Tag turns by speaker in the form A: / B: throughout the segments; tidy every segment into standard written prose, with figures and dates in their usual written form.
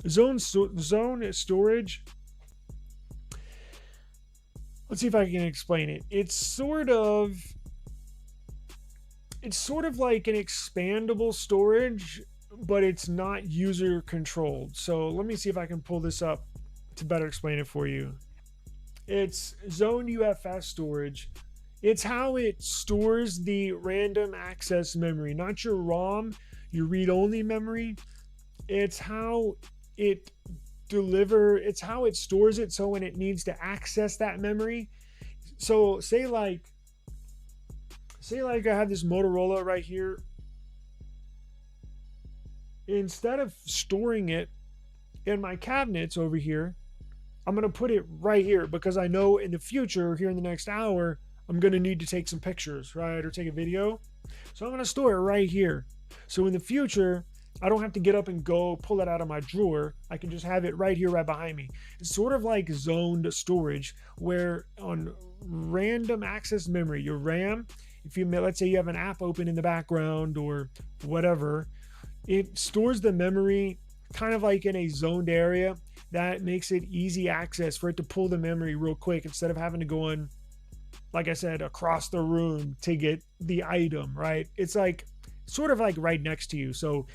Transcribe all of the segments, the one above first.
A: Zone storage. Let's see if I can explain it. It's sort of like an expandable storage, but it's not user controlled. So let me see if I can pull this up to better explain it for you. It's Zoned UFS storage. It's how it stores the random access memory, not your ROM, your read-only memory. It's how it it's how it stores it, so when it needs to access that memory. So say like I have this Motorola right here. Instead of storing it in my cabinets over here, I'm going to put it right here because I know in the future, here in the next hour, I'm going to need to take some pictures, right? Or take a video. So I'm going to store it right here. So in the future, I don't have to get up and go pull it out of my drawer. I can just have it right here, right behind me. It's sort of like zoned storage, where on random access memory, your RAM, if you, let's say you have an app open in the background or whatever, it stores the memory kind of like in a zoned area. That makes it easy access for it to pull the memory real quick instead of having to go in, like I said, across the room to get the item, right? It's like sort of like right next to you. So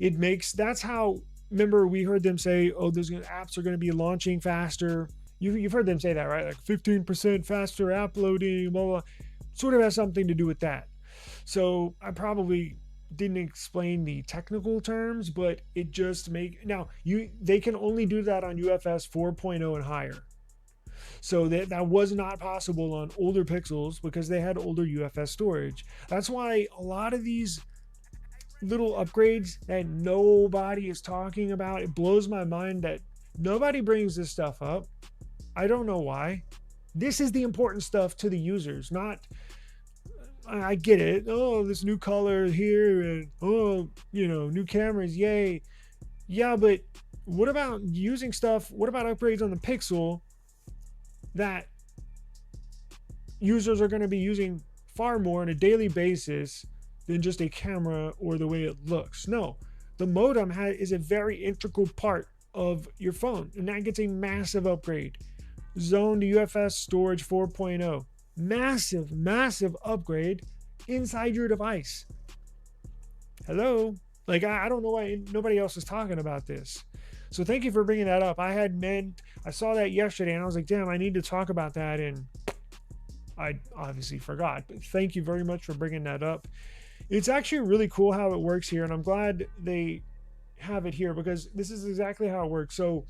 A: it makes, that's how, remember we heard them say, oh, those apps are going to be launching faster. You've heard them say that, right? Like 15% faster app loading, blah, blah. Sort of has something to do with that. So I probably didn't explain the technical terms, but it just they can only do that on UFS 4.0 and higher. So that was not possible on older Pixels because they had older UFS storage. That's why a lot of these little upgrades that nobody is talking about, it blows my mind that nobody brings this stuff up. I don't know why. This is the important stuff to the users, not, I get it. Oh, this new color here, and oh, new cameras, yay. Yeah, but what about using stuff? What about upgrades on the Pixel that users are going to be using far more on a daily basis than just a camera or the way it looks? No, the modem is a very integral part of your phone, and that gets a massive upgrade. Zoned UFS storage 4.0. Massive upgrade inside your device. Hello? Like, I don't know why nobody else is talking about this. So thank you for bringing that up. I saw that yesterday and I was like, damn, I need to talk about that. And I obviously forgot, but thank you very much for bringing that up. It's actually really cool how it works here. And I'm glad they have it here because this is exactly how it works. So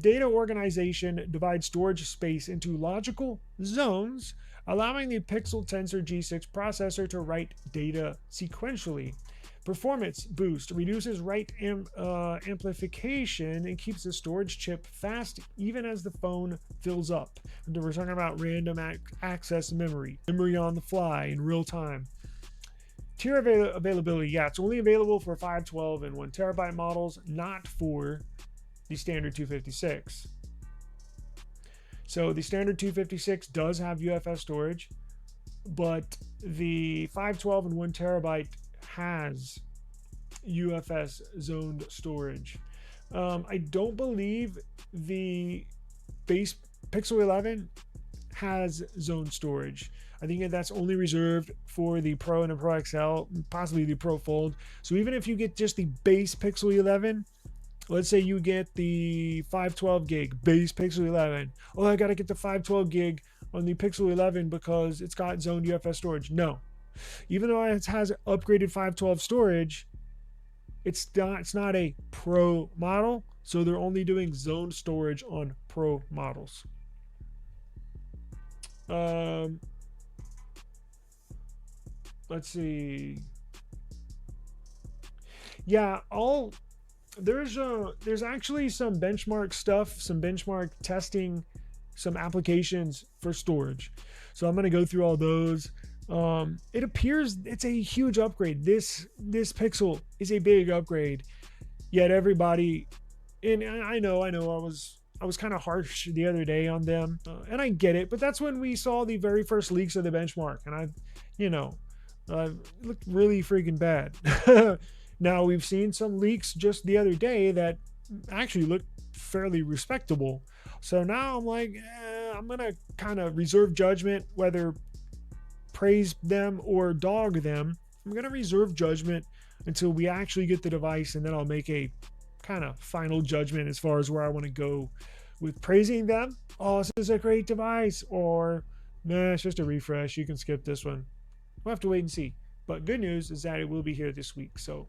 A: data organization divides storage space into logical zones, allowing the Pixel Tensor G6 processor to write data sequentially. Performance boost reduces write amplification and keeps the storage chip fast even as the phone fills up. We're talking about random access memory on the fly in real time. Tier availability, yeah, it's only available for 512 and 1 terabyte models, not for the standard 256. So the standard 256 does have UFS storage, but the 512 and 1 terabyte has UFS zoned storage. I don't believe the base Pixel 11 has zoned storage. I think that's only reserved for the Pro and the Pro XL, possibly the Pro Fold. So even if you get just the base Pixel 11, let's say you get the 512 gig base Pixel 11. Oh, I got to get the 512 gig on the Pixel 11 because it's got zoned UFS storage. No. Even though it has upgraded 512 storage, it's not a Pro model. So they're only doing zoned storage on Pro models. Let's see. Yeah, there's actually some benchmark stuff, some benchmark testing, some applications for storage. So I'm going to go through all those. It appears it's a huge upgrade. This Pixel is a big upgrade. Yet everybody, and I know I was kind of harsh the other day on them, and I get it. But that's when we saw the very first leaks of the benchmark, and it looked really freaking bad. Now we've seen some leaks just the other day that actually looked fairly respectable. So now I'm like, I'm gonna kind of reserve judgment whether praise them or dog them. I'm gonna reserve judgment until we actually get the device, and then I'll make a kind of final judgment as far as where I want to go with praising them. Oh, this is a great device, or nah, it's just a refresh. You can skip this one. We'll have to wait and see. But good news is that it will be here this week. So